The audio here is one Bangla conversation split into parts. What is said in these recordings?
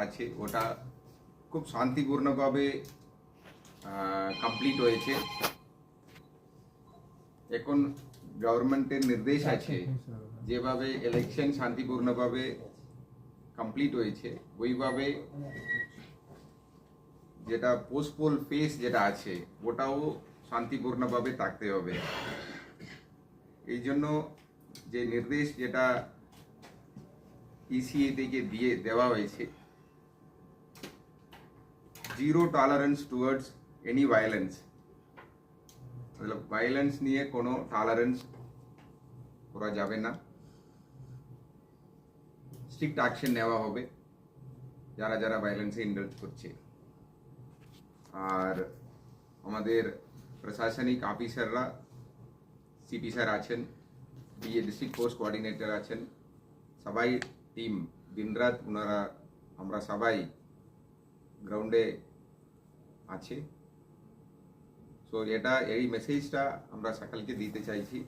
আছে ওটা খুব শান্তিপূর্ণভাবে কমপ্লিট হয়েছে। এখন গভর্নমেন্টের নির্দেশ আছে যেভাবে ইলেকশন শান্তিপূর্ণভাবে কমপ্লিট হয়েছে ওইভাবে যেটা পোস্টপোল ফেস যেটা আছে ওটাও শান্তিপূর্ণভাবে থাকতে হবে। এই জন্য যে নির্দেশ যেটা ইসিএ থেকে দেওয়া হয়েছে, zero tolerance towards any violence, मतलब ভায়োলেন্স নিয়ে কোনো টলারেন্স করা যাবে না, স্ট্রিক্ট অ্যাকশন নেওয়া হবে যারা যারা ভায়োলেন্সে ইনভলভ করছে। আর আমাদের প্রশাসনিক অফিসাররা সিপি স্যার আছেন, ডিএ ডিস্ট্রিক্ট ফোর্স কোঅর্ডিনেটর আছেন, সবাই টিম দিনরাত ওনারা আমরা সবাই গ্রাউন্ডে আছে। সো এটা এই মেসেজটা আমরা সকলকে দিতে চাইছি,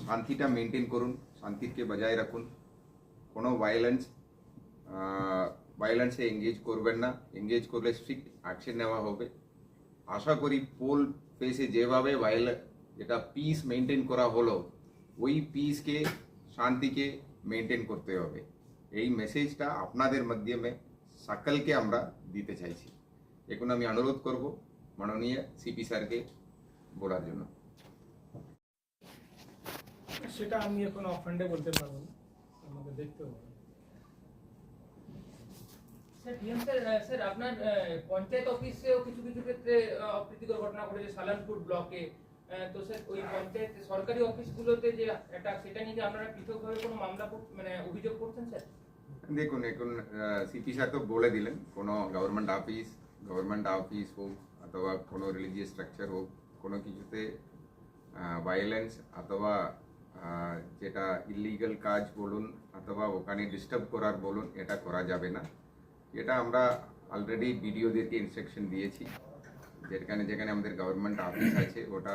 শান্তিটা মেনটেন করুন, শান্তিকে বজায় রাখুন, কোনো ভায়োলেন্সে এঙ্গেজ করবেন না, এঙ্গেজ করলে স্ট্রিক্ট অ্যাকশন নেওয়া হবে। আশা করি পোল ফেসে যেভাবে যেটা পিস মেনটেন করা হলো ওই পিসকে শান্তিকে মেনটেন করতে হবে। এই মেসেজটা আপনাদের মাধ্যমে সকলকে আমরা দিতে চাইছি। এখন আমি অনুরোধ করব মাননীয় সিপি স্যারকে বলার জন্য। সেটা আমি এখন অফহ্যান্ডে বলতে পারবো না, আমাকে দেখতে হবে। স্যার আপনার পঞ্চায়েত অফিসেও কিছু কিছু ক্ষেত্রে অপ্রীতিকর ঘটনা ঘটেছে সালানপুর ব্লকে, তো স্যার ওই পঞ্চায়েত সরকারি অফিসগুলোতে যে অ্যাটাক সেটা নিয়ে আপনারা পৃথকভাবে কোনো মামলা মানে অভিযোগ করছেন স্যার? দেখুন এখন সিপি স্যার তো বলে দিলেন, কোনো গভর্নমেন্ট অফিস হোক অথবা কোনো রিলিজিয়াস স্ট্রাকচার হোক, কোনো কিছুতে ভায়োলেন্স অথবা যেটা ইলিগাল কাজ বলুন অথবা ওখানে ডিস্টার্ব করার বলুন, এটা করা যাবে না। এটা আমরা অলরেডি বিডিওদেরকে ইনস্ট্রাকশন দিয়েছি, যেখানে যেখানে আমাদের গভর্নমেন্ট অফিস আছে ওটা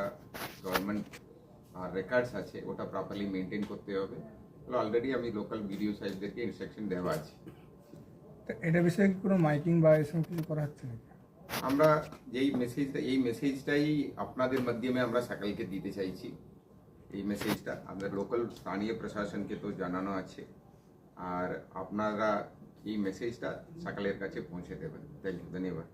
গভর্নমেন্ট রেকর্ডস আছে ওটা প্রপারলি মেনটেন করতে হবে। অলরেডি আমি লোকাল বিডিও সাহেবদেরকে ইনস্ট্রাকশন দেওয়া আছে। এটা বিষয়ে কোনো মাইকিং বা এসব কিছু করা হচ্ছে নাকি? আমরা এই মেসেজটাই আপনাদের মাধ্যমে আমরা সকলকে দিতে চাইছি। এই মেসেজটা আমাদের লোকাল স্থানীয় প্রশাসনকে তো জানানো আছে, আর আপনারা এই মেসেজটা সকলের কাছে পৌঁছে দেবেন। থ্যাংক ইউ, ধন্যবাদ।